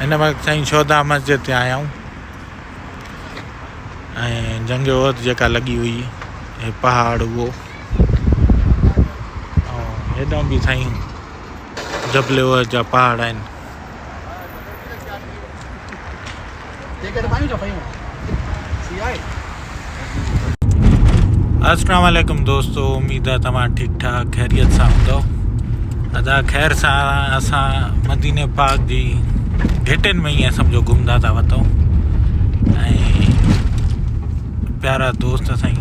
हिन वक़्तु साईं शोधा मस्जिद ते आया आहियूं ऐं जंग जोत जेका लॻी हुई हे पहाड़ उहो ऐं हेॾां बि साईं जबल जा पहाड़ आहिनि। अस्सलाम वालेकुम दोस्तों, उम्मीद है तमाम ठीक ठाक खैरियत सां हूंदो। अदा ख़ैर सां असां मदीने पाक जी घेटनि में ही समझो घुमंदा था वतो ऐं प्यारा दोस्त साईं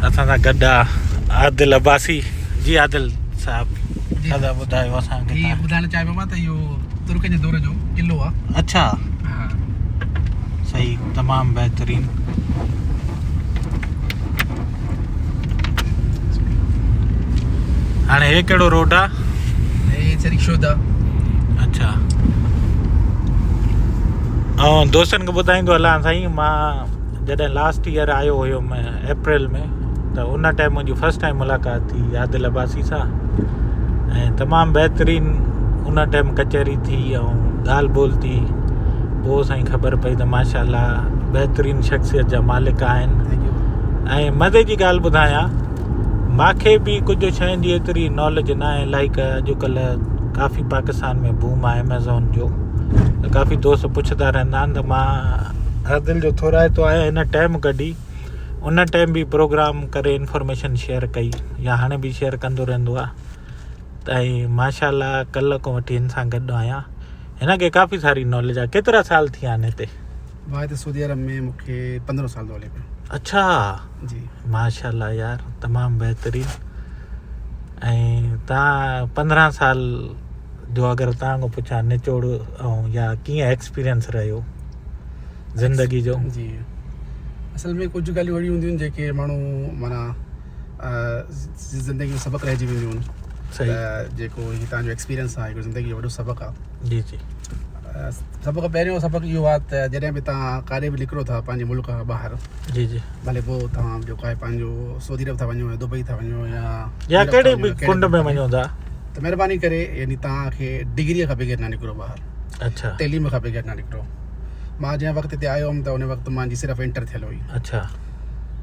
असां सां गॾु आहे आदिल अब्बासी। जी आदिल साहब दादा ॿुधायो असांखे। ॿुधाइणु चाहियो मां त इहो तुर्क जे दौर जो किलो आहे। अच्छा सही, तमामु बहितरीन। हाणे हे कहिड़ो रोड आहे? हे शरीक शोधा। अच्छा, ऐं दोस्तनि खे ॿुधाईंदो हलां साईं, मां जॾहिं लास्ट ईयर आयो हुयुमि अप्रैल में, त उन टाइम मुंहिंजी फस्ट टाइम मुलाक़ात थी आदिल अब्बासी सां ऐं तमामु बहितरीन उन टाइम कचहरी थी ऐं ॻाल्हि ॿोल्हि थी। पोइ साईं ख़बर पई त माशाल्लाह बहितरीन शख़्सियत जा मालिक आहिनि। ऐं मज़े जी ॻाल्हि ॿुधायां, मूंखे बि कुझु शयुनि जी एतिरी नॉलेज न आहे। लाइक अॼुकल्ह काफ़ी पाकिस्तान में बूम आहे अमेज़ॉन जो, त काफ़ी दोस्त पुछंदा रहंदा आहिनि। त मां आदिल जो थोराइतो आहियां हिन टाइम कढी, उन टाइम बि प्रोग्राम करे इंफॉर्मेशन शेयर कई या हाणे बि शेयर कंदो रहंदो आहे। त ऐं माशाल्लाह कल्ह को वठी हिन सां गॾु आहियां। हिनखे काफ़ी सारी नॉलेज आहे। केतिरा साल थिया आहिनि हिते? मां हिते सऊदी अरब में मूंखे 15 साल थो हले पियो। अच्छा जी माशाल्लाह यार, तमामु बहितरीन। ऐं तव्हां 15 साल जो अगरि तव्हां खां पुछां निचोड़ ऐं या कीअं एक्सपीरियंस रहियो ज़िंदगी जो? जी असल में कुझु ॻाल्हियूं अहिड़ियूं हूंदियूं आहिनि जेके माण्हू माना ज़िंदगी में सबक़ु रहिजी वेंदियूं आहिनि। सही, जेको हीउ तव्हांजो एक्सपीरियंस आहे हिकु ज़िंदगी जो वॾो सबक़ु आहे। जी जी। सबक़ु पहिरियों सबक़ु इहो आहे त जॾहिं बि तव्हां काॾे बि निकिरो था पंहिंजे मुल्क खां ॿाहिरि, जी जी, भले पोइ तव्हां जेको आहे पंहिंजो सऊदी अरब था वञो या दुबई था वञो या कहिड़े बि कुंड में वञो था, त महिरबानी करे यानी तव्हांखे डिग्रीअ खां बग़ैर न निकिरो ॿाहिरि। अच्छा, तइलीम खां बग़ैर न निकिरो। मां जंहिं वक़्तु हिते आयो हुउमि त उन वक़्तु मुंहिंजी सिर्फ़ु इंटर थियल हुई। अच्छा,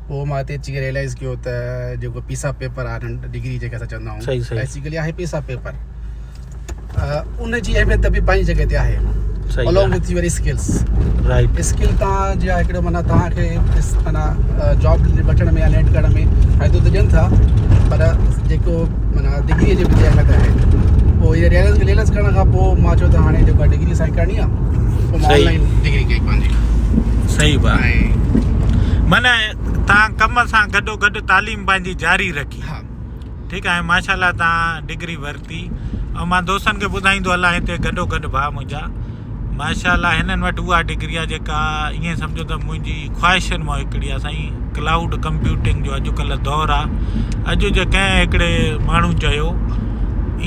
पोइ मां हिते अची करे रियलाइज़ कयो त जेको पीसा पेपर आहे डिग्री जेके असां चवंदा आहियूं, सही सही, बेसिकली आहे पीसा पेपर। उन जी अहमियत बि पंहिंजी जॻह ते आहे, सही along with your skills. Right, skill तव्हां जी आहे हिकिड़ो माना तव्हांखे माना जॉब वठण में या लैंड करण में फ़ाइदो त ॾियनि था, पर जेको माना डिग्रीअ जी बि अहमियत आहे। पोइ इहा रियलाइज़ करण खां पोइ मां चयो त हाणे जेको आहे डिग्री सां करणी आहे, पोइ मां ऑनलाइन डिग्री कई पंहिंजी। सही बात। ऐं माना तव्हां कम सां गॾोगॾु तालीम पंहिंजी जारी रखी। हा, ठीकु आहे। माशाल्लाह तव्हां डिग्री वरिती ऐं मां दोस्तनि खे ॿुधाईंदो हलां हिते गॾोगॾु भाउ मुंहिंजा माशाल्लाह हिननि वटि उहा डिग्री आहे जेका ईअं सम्झो त मुंहिंजी ख़्वाहिशनि मां हिकिड़ी आहे साईं। क्लाउड कंप्यूटिंग जो अॼुकल्ह दौरु आहे। अॼु जे कंहिं हिकिड़े माण्हू चयो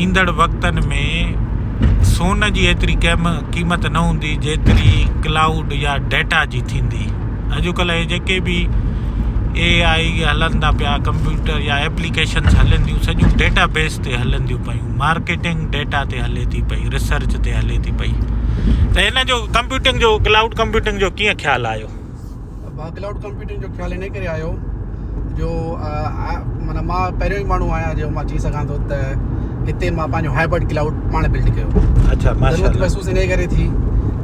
ईंदड़ वक़्तनि में सोन जी एतिरी क़ीमत न हूंदी जेतिरी क्लाउड या डेटा जी थींदी। अॼुकल्ह हे जेके बि AI हलनि था पिया, कंप्यूटर या एप्लीकेशन्स हलनि थियूं, सॼियूं डेटा बेस ते हलनि थियूं पियूं। मार्केटिंग डेटा ते हले थी पई, रिसर्च ते हले थी पई। त हिन जो कंप्यूटिंग जो, क्लाउड कंप्यूटिंग जो कीअं ख़्यालु आयो? मां क्लाउड कंप्यूटिंग जो ख़्यालु इन करे आयो जो माना मां पहिरियों ई माण्हू आहियां जो मां चई सघां थो त हिते मां पंहिंजो हाइब्रिड क्लाउड पाण बिल्ड कयो। अच्छा, ज़रूरत महसूसु इन करे थी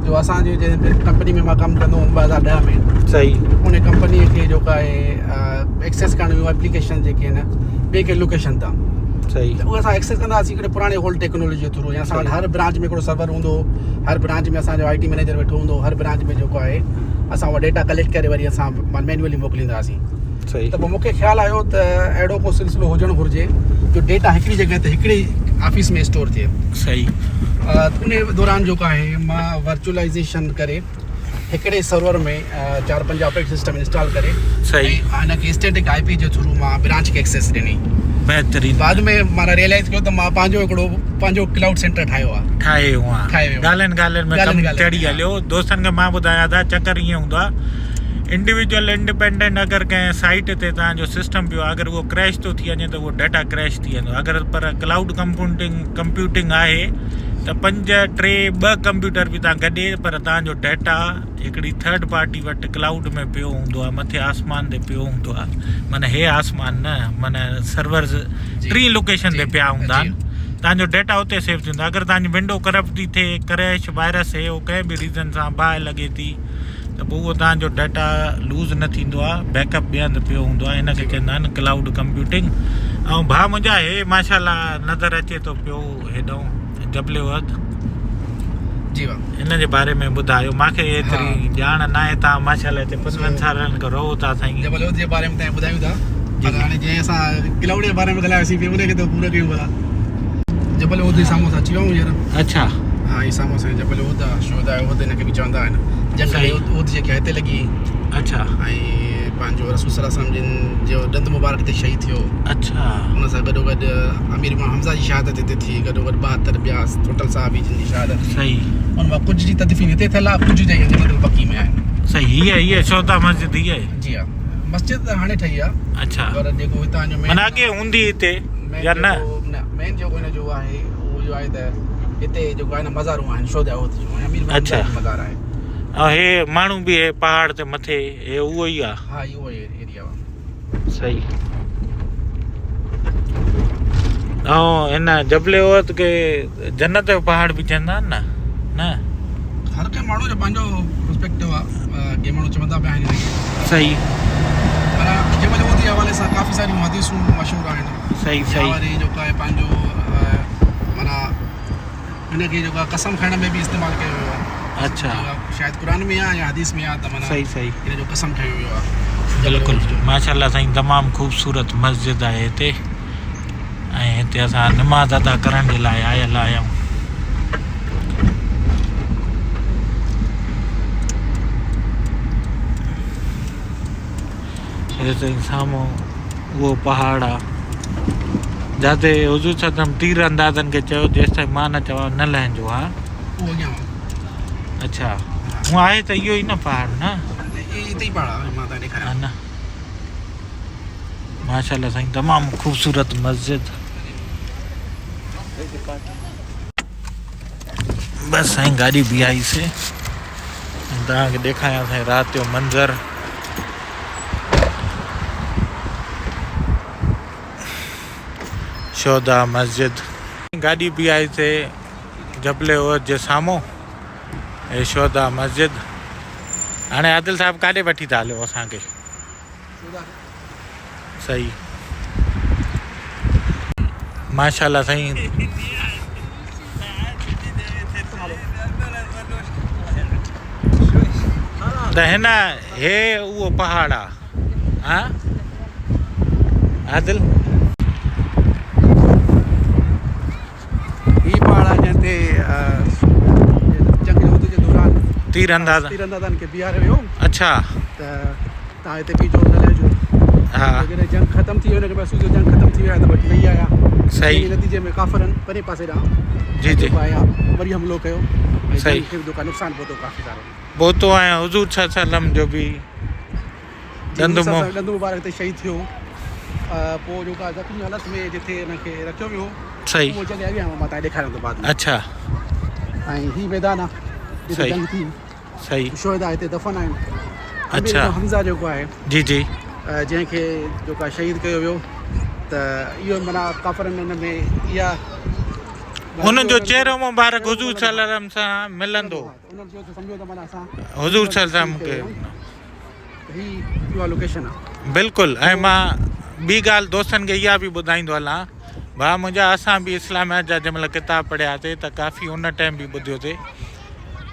जो असांजी कंपनी में मां कमु कंदो हुउमि 2010 में। सही, उन कंपनीअ खे जेको आहे एक्सेस करण में एप्लीकेशन जेके आहिनि ॿिए के लोकेशन तां, सही, त उहे असां एक्सेस कंदा हुआसीं हिकिड़े पुराणे ओल्ड टेक्नोलॉजी जे थ्रू। या असां वटि हर ब्रांच में हिकिड़ो सर्वर हूंदो, हर ब्रांच में असांजो IT मैनेजर वेठो हूंदो, हर ब्रांच में जेको आहे असां उहा डेटा कलेक्ट करे वरी असां मैनुअली मोकिलींदा हुआसीं। सही, त पोइ मूंखे ख़्यालु आयो त अहिड़ो को सिलसिलो हुजणु घुरिजे जो डेटा हिकिड़ी जॻह ते हिकिड़ी ऑफिस में स्टोर थिए। सही, उन दौरान जेको आहे मां वर्चुअलाइज़ेशन करे हिकिड़े सर्वर में 4-5 ऑपरेटिंग सिस्टम इंस्टॉल करे सही, हिनखे स्टैटिक IP जे थ्रू मां ब्रांच खे एक्सेस ॾिनी। बहितरीन। बाद में माना रियलाइज़ कयो त मां पंहिंजो क्लाउड सेंटर ठाहियो आहे। ठाहियो आहे, ॻाल्हियुनि में कमु चढ़ी हलियो। दोस्तनि खे मां ॿुधायां था चकर ईअं हूंदो आहे, इंडिविजुअल इंडिपेंडेंट अगर कंहिं साइट ते तव्हांजो सिस्टम पियो अगर वो क्रैश तो थी वञे त उहो डाटा क्रैश थी वेंदो। अगर पर क्लाउड कंप्यूटिंग आहे त 5 3 2 कंप्यूटर बि तव्हां गॾे पर तव्हांजो डेटा हिकिड़ी थर्ड पार्टी वटि क्लाउड में पियो हूंदो आहे, मथे आसमान ते पियो हूंदो आहे। माना हे आसमान न, माना सर्वर्स 3 लोकेशन ते पिया हूंदा आहिनि। तव्हांजो डेटा उते सेव थींदो आहे। अगरि तव्हांजी विंडो करप्ट थी थिए, क्रैश, वायरस हे कंहिं बि रीज़न सां बाहि लॻे थी त पोइ उहो तव्हांजो डेटा लूज़ न थींदो आहे, बैकअप ॿिए हंधि पियो हूंदो आहे। हिनखे चवंदा आहिनि क्लाउड कंप्यूटिंग। ऐं भाउ मुंहिंजा हे माशाल्लाह नज़र अचे थो पियो हेॾो जबल वध जी वाह, हिन जे बारे में ॿुधायो। मूंखे एतिरी ॼाण न आहे। तव्हां माशाल्लाह हिते 5 सालनि खां रहो था साईं। जबल जे बारे में तव्हां ॿुधायूं था, पर हाणे जीअं असां क्लाउड जे बारे में ॻाल्हायोसीं पियो, उनखे त पूरो कयूं भला। जबल जे साम्हूं सां अची विया आहियूं हींअर। अच्छा, हा, ही साम्हूं सां जबल उद शोध आहे, उद हिनखे बि चवंदा आहिनि। जंगल उद जेके हिते लॻी। अच्छा, ऐं पंहिंजो रसूल सल्लल्लाहु अलैहि वसल्लम जो दंद मुबारक ते शहीद थियो। अच्छा, हुन सां गॾोगॾु अमीर इमाम हमज़ा जी शहादत हिते थी, गॾोगॾु 72 ॿिया टोटल साहबी जिन जी शहादत थी। सही। उन मां कुझु जी तदफीन हिते थियल आहे, कुझु जॻह जन्नतुल बक़ी में आहिनि। सही, हीअ शोधा मस्जिद हीअ आहे। जी हा, मस्जिद त हाणे ठही आहे। अच्छा, पर जेको हितां जो माना अॻे हूंदी हिते या न? मेन जेको हिन जो आहे उहो जो आहे त हिते जेको आहे न मज़ारूं आहिनि शोधा उद जो, अमीर इमाम अच्छा। जो मज़ार आहे। ऐं हे माण्हू बि हे पहाड़ ते मथे हे उहो ई आहे। हा, इहो एरिया आहे। सही। ऐं हिन जबल उहद खे जन्नत जो पहाड़ बि चवंदा आहिनि न? हर कंहिं माण्हू जो पंहिंजो पर्सपेक्टिव आहे। के माण्हू चवंदा पिया आहिनि हिनखे। सही। पर जबल उहद जे हवाले सां काफ़ी सारियूं हदीसूं मशहूरु आहिनि। सही सही। वरी जेको आहे पंहिंजो माना हिनखे जेको आहे कसम खाइण में बि इस्तेमालु कयो वियो आहे। अच्छा, शायदि क़ुरान में आहे या हदीस में आहे त माना सही सही। हिन जो कसम खयो वियो आहे। बिल्कुलु माशाल्लाह साईं, तमामु ख़ूबसूरत मस्जिद आहे हिते। ऐं हिते असां नमाज़ अदा करण जे लाइ आयल आहियूं। हिते साम्हूं उहो पहाड़ आहे जिते हुज़ूर सल्लल्लाहु तीर अंदाज़नि खे चयो जेसिताईं मां न चवां न लहिजो। हा, उहो अॻियां आहे। अच्छा, हूअं आहे त इहो ई न पहाड़ न? हिते ई पहाड़ आहे, मां तव्हां ॾेखारियां न। माशाल्लाह साईं, तमामु ख़ूबसूरत मस्जिद। बस साईं गाॾी बीहाईसीं, तव्हांखे ॾेखारियां साईं राति जो मंज़र। शोधा मस्जिद, गाॾी बीहाईसीं जबल उहद जे साम्हूं, हे शोधा मस्जिद। हाणे आदिल साहिबु काॾे वठी था हलियो असांखे? सही। माशाल्लाह साईं, त हिन हे उहो पहाड़ आहे। हा आदिल, ही पहाड़ आहे जंहिंते जंग युद्ध जे दौरान तीरंदाज़नि खे बीहारे वियो। अच्छा, त तव्हां हिते बीठो न लहिजो। हा, जॾहिं जंग ख़तमु थी वियो, हिनखे महसूसु थियो जंग ख़तमु थी वियो आहे त वठी वेई आया। सही। नतीजे में काफ़रनि परे पासे ॾांहुं जी जी आया, वरी हमलो कयो। सही। नुक़सानु पहुतो काफ़ी सारो। पहुतो ऐं हुज़ूर सल्लल्लाहु जो बि दंद मुबारक ते शहीद थियो। पोइ जेका ज़ख़्मी हालत में जिथे हिनखे रखियो वियो, सही। उहो जॻह अॻियां मां तव्हां ॾेखारियां थो बाद में। अच्छा, ऐं ही मैदान आहे जिते जंग थी। सही। शोहदा हिते दफ़न आहिनि। अच्छा, हमज़ा जेको आहे जी जी, जंहिंखे जेको आहे शहीद कयो वियो, त इहो माना काफ़रनि हिन में इहा हुनजो चेहरो मुबारक हुज़ूर सल्लल्लाहु सां मिलंदो। सम्झो त माना असां हुज़ूर सल्लल्लाहु खे ही इहा लोकेशन आहे। बिल्कुलु। ऐं मां ॿी ॻाल्हि दोस्तनि खे इहा बि ॿुधाईंदो हलां, भाउ मुंहिंजा असां बि इस्लामियात जा जंहिं महिल किताब पढ़ियासीं त काफ़ी उन टाइम बि ॿुधियोसीं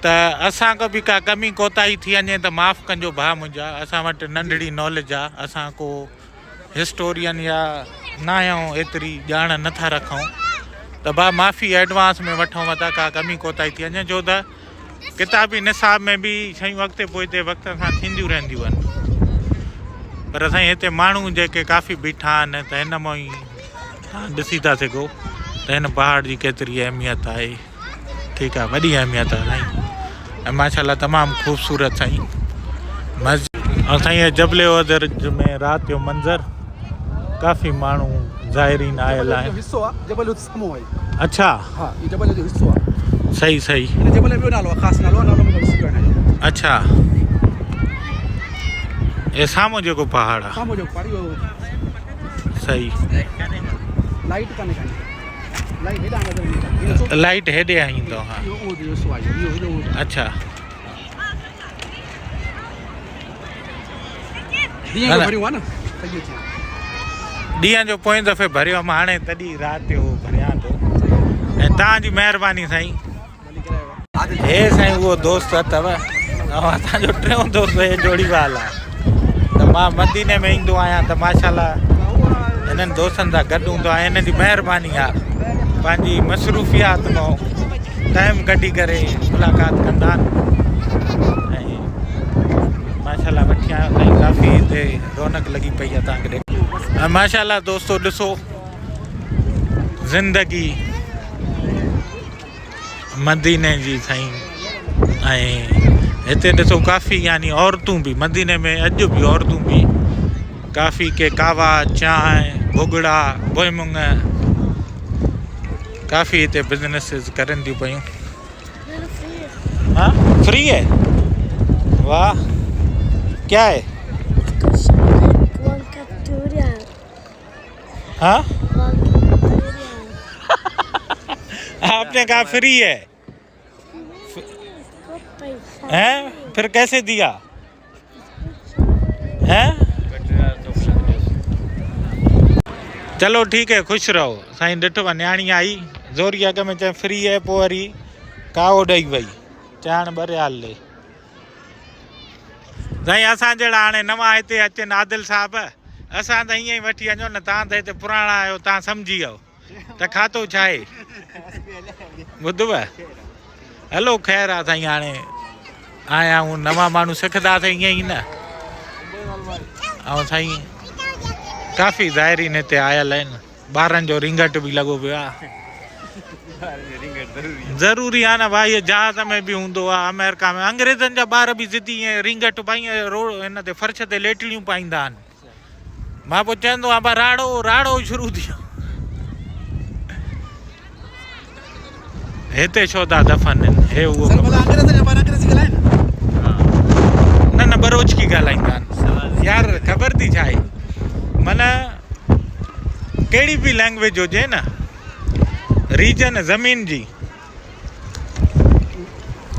त असांखां बि का कमी कोताही थी वञे त माफ़ु कजो भाउ मुंहिंजा, असां वटि नंढड़ी नॉलेज आहे, असां को हिस्टोरियन या न आहियूं, एतिरी ॼाण नथा रखूं, त भाउ माफ़ी एडवांस में वठूं था का कमी कोताही थी वञे, छो त किताबी निसाब में बि शयूं अॻिते पोइते वक़्त सां थींदियूं रहंदियूं आहिनि। पर असांजे हिते माण्हू जेके काफ़ी बीठा आहिनि त हिन मां ई तव्हां ॾिसी था सघो त हिन पहाड़ जी केतिरी अहमियत आहे। ठीकु आहे, वॾी अहमियत आहे साईं। ऐं माशाल्लाह तमामु ख़ूबसूरत साईं मस्जिद। ऐं साईं जबल उहद में राति जो मंज़र, काफ़ी माण्हू ज़ाइरीन आयल आहिनि। हिस्सो आहे जबल उहद साम्हूं आहे। अच्छा, हा, ये जबल जो हिस्सो आहे। सही सही जबल ॿियो नालो आहे ख़ासि नालो आहे नालो मूंखे विसरी वियो आहे। अच्छा ये साम्हूं जेको पहाड़ आहे साम्हूं जो पहाड़ी हो सही लाइट कान्हे लाइट हेॾां नज़र ईंदी आहे लाइट हेॾे आई ईंदो हा इहो उहो जो आहे इहो अच्छा ॾींहं जो भरियो आहे न सही अचे ॾींहं जो पोएं दफ़े भरियो हुअमि हाणे तॾहिं राति जो भरियां थो ऐं तव्हांजी महिरबानी साईं हे साईं उहो दोस्त अथव ऐं असांजो टियों दोस्त हे जोड़ीवाल आहे त मां मदीने में ईंदो आहियां त माशाल्लाह हिननि दोस्तनि सां गॾु हूंदो आहियां हिन जी महिरबानी आहे पंहिंजी मसरूफ़ियात मां टाइम कढी करे मुलाक़ात कंदा आहिनि ऐं माशाल्लाह वठी आहियो साईं काफ़ी हिते रौनक लॻी पई आहे तव्हांखे ऐं माशाल्लाह दोस्तो ॾिसो ज़िंदगी मदीने जी साईं ऐं हिते ॾिसो काफ़ी यानी औरतूं बि मदीने में अॼु बि औरतूं बि काफ़ी के कावा चांहि भुॻड़ा बोईमुङ काफ़ी हिते बिजनेसिस करनि थियूं पयूं हाँ फ्री है वाह क्या है हाँ आपने कहा फ्री है हैं फिर कैसे दिया हैं चलो ठीक है खुश रहो साईं ॾिठो आहे न्याणी आई ज़ोरी अॻ में चए फ्री है पोइ वरी कावो ॾेई वई चाण ॿरियाल ले साईं असां जहिड़ा हाणे नवां हिते अचनि आदिल साहब असां त ईअं ई वठी वञो न तव्हां त हिते पुराणा आहियो तव्हां सम्झी वियो त खातो छा आहे ॿुधव हलो ख़ैरु आहे साईं हाणे आया आहियूं नवां माण्हू सिखंदासीं ईअं ई न ऐं साईं काफ़ी ज़ाइरीन हिते आयल आहिनि ॿारनि जो रिंगट बि लॻो पियो आहे ज़रूरी आहे न भाई जहाज़ में बि हूंदो आहे अमेरिका में अंग्रेज़नि जा ॿार बि ज़िदी ईअं रिंगट पाई रोड हिन ते फर्श ते लेटड़ियूं पाईंदा आहिनि मां पोइ चवंदो आहियां भाई राड़ो राड़ो शुरू थियो हिते छो था दफ़न हे उहो न न बरोचकी ॻाल्हाईंदा आहिनि यार ख़बर थी छा आहे माना कहिड़ी बि लैंग्वेज हुजे न रीजन ज़मीन जी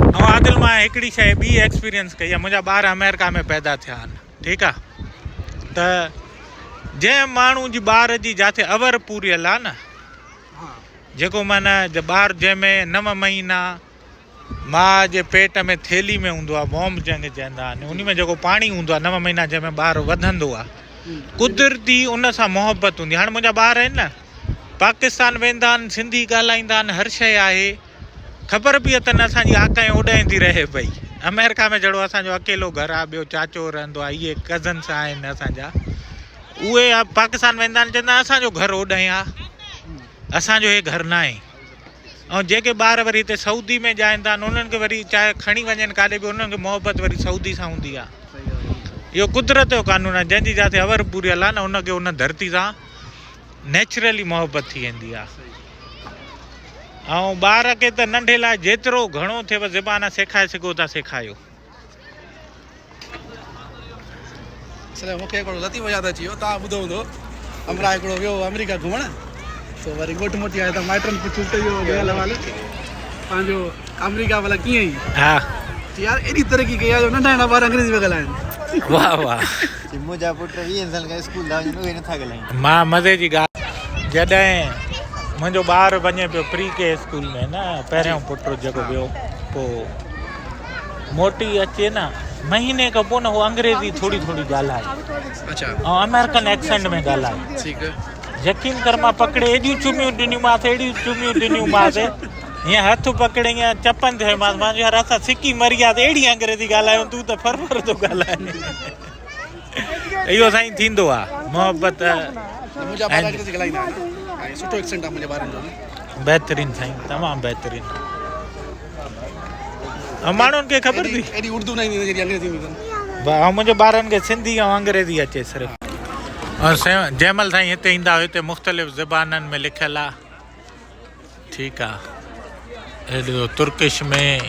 ऐं आदिल मां हिकिड़ी शइ ॿी एक्सपीरियंस कई आहे मुंहिंजा ॿार अमेरिका में पैदा थिया आहिनि ठीकु आहे त जंहिं माण्हू जी ॿार जी जिथे अवर पूरियल आहे न जेको माना ॿार जंहिंमें 9 महीना माउ जे पेट में थेली में हूंदो आहे वॉम जंहिंखे चवंदा आहिनि उन में जेको पाणी हूंदो आहे 9 महीना जंहिंमें ॿार वधंदो आहे कुदरती उन सां मोहबत हूंदी हाणे मुंहिंजा ॿार आहिनि न पाकिस्तान वेंदा आहिनि सिंधी ॻाल्हाईंदा आहिनि हर शइ आहे ख़बर बि अथनि असांजी आकाएं उॾाईंदी रहे पई अमेरिका में जहिड़ो असांजो अकेलो घर आहे ॿियो चाचो रहंदो आहे इहे कज़न्स आहिनि असांजा उहे पाकिस्तान वेंदा आहिनि चवंदा आहिनि असांजो घर ओॾां आहे असांजो हे घर न आहे ऐं जेके ॿार वरी हिते सऊदी में ॼाईंदा आहिनि उन्हनि खे वरी चाहे खणी वञनि काॾे बि उन्हनि खे मोहबत वरी सऊदी सां हूंदी आहे इहो कुदरत जो कानून आहे जंहिंजी जिते अवर पूरियल आहे न उनखे उन धरती सां नेचुरली मोहबत थी वेंदी आहे ऐं ॿार खे त नंढे लाइ जेतिरो घणो थिएव ज़बान सेखारे सघो था सेखारियो मूंखे हिकिड़ो लतीफ़ो यादि अची वियो तव्हां ॿुधो हूंदो अमरा हिकिड़ो वियो अमेरिका घुमण तो वरी ॻोठ मोटी आया त माइटनि पुछियो त इहो ॻाल्हि वाल पंहिंजो अमेरिका वाला कीअं ई हा यार एॾी तरक़ी कई आहे जो नंढा नंढा ॿार अंग्रेज़ी में ॻाल्हाइनि वाह वाह मुंहिंजा पुट 20 साल खां स्कूल था वञनि उहे नथा ॻाल्हाइनि मां मज़े जी ॻाल्हि जॾहिं मुंहिंजो ॿारु वञे पियो प्री के स्कूल में न पहिरियों पुटु जेको वियो पोइ मोटी अचे न महीने खां पोइ न उहो अंग्रेज़ी थोरी थोरी ॻाल्हाए अच्छा ऐं अमेरिकन एक्सेंट में ॻाल्हाए ठीकु आहे यकीन कर मां पकड़े एॾियूं चुमियूं ॾिनियूंमांसि एॾियूं चुमियूं ॾिनियूंमांसि हीअं हथु पकड़े हीअं चपनि थियोमांसि मां यार असां सिकी मरी वियासीं अहिड़ी अंग्रेज़ी ॻाल्हायूं तूं त फर थो ॻाल्हाए इहो साईं थींदो आहे मोहबत मुंहिंजा ॿार अंग्रेज़ी ॻाल्हाईंदा आहिनि ऐं सुठो एक्सेंट आहे मुंहिंजे ॿारनि जो बहितरीनु साईं तमामु बहितरीनु ऐं माण्हुनि खे ख़बर थी एॾी उर्दू न ईंदी जेॾी अंग्रेज़ी ईंदी अथनि ऐं मुंहिंजे ॿारनि खे सिंधी ऐं अंग्रेज़ी अचे सिर्फ़ु और जंहिं महिल साईं हिते ईंदा हिते मुख़्तलिफ़ ज़बाननि में लिखियलु आहे ठीकु आहे ॾिसो तुर्किश में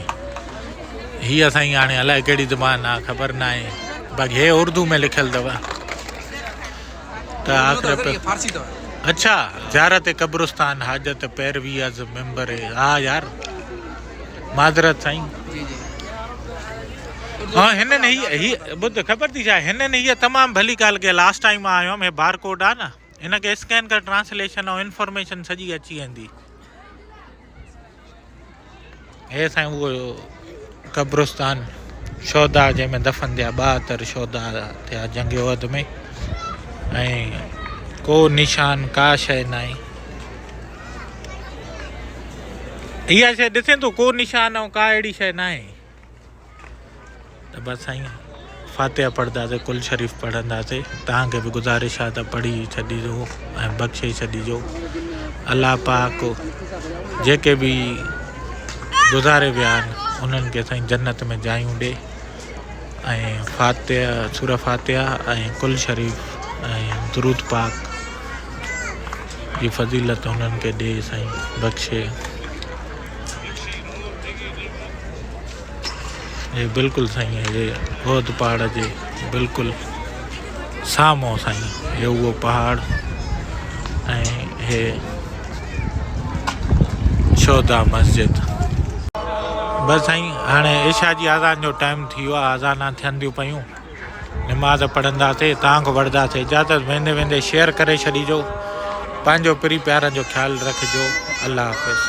हीअ असांजी हाणे अलाए कहिड़ी ज़बान आहे ख़बर न आहे, बाक़ी हे उर्दू में लिखियलु अथव। त आख़िर पे फारसी अथव। अच्छा, ज़ियारत कब्रिस्तान हाजत पैरवी अज़ मेंबर है। हा यार माज़रत साईं। जी जी। हाँ हिननि हीअ ॿुध ख़बर थी छा, हिननि हीअ तमामु भली ॻाल्हि कई। लास्ट टाइम आयो हुअमि, हे बार कोड आहे न, हिनखे स्कैन कर ट्रांसलेशन ऐं इंफॉर्मेशन सॼी अची वेंदी। हे साईं उहो कब्रिस्तान शौदा जंहिंमें दफ़न थिया 72 शौदा थिया जंग वध में, ऐं को निशान का शइ न आहे। इहा शइ ॾिसे थो, को निशान ऐं का अहिड़ी शइ न आहे। त बसि साईं फातिहा पढ़ंदासीं, कुल शरीफ़ पढ़ंदासीं। तव्हांखे बि गुज़ारिश आहे त पढ़ी छॾिजो ऐं बख़्शे छॾिजो। अलाह पाक जेके बि गुज़ारे विया आहिनि उन्हनि खे साईं जन्नत में जायूं ॾे, ऐं फातिहा सूर फातिहा ऐं कुल शरीफ़ ऐं दुरूद पाक जी फज़ीलत उन्हनि खे ॾे साईं, बख़्शे। ये बिल्कुलु साईं हे ओद पहाड़ जे बिल्कुलु साम्हूं साईं हे उहो पहाड़ ऐं हे शौदा मस्जिद। बसि साईं हाणे इशा जी आज़ान जो टाइम थी वियो आहे, आज़ाना थियनि थियूं पियूं, निमाज़ पढ़ंदासीं। तव्हांखां वठंदासीं इजाज़त। वेंदे वेंदे शेयर करे छॾिजो। पंहिंजो प्यारनि जो ख़्यालु रखिजो। अल्लाह हाफ़िज़।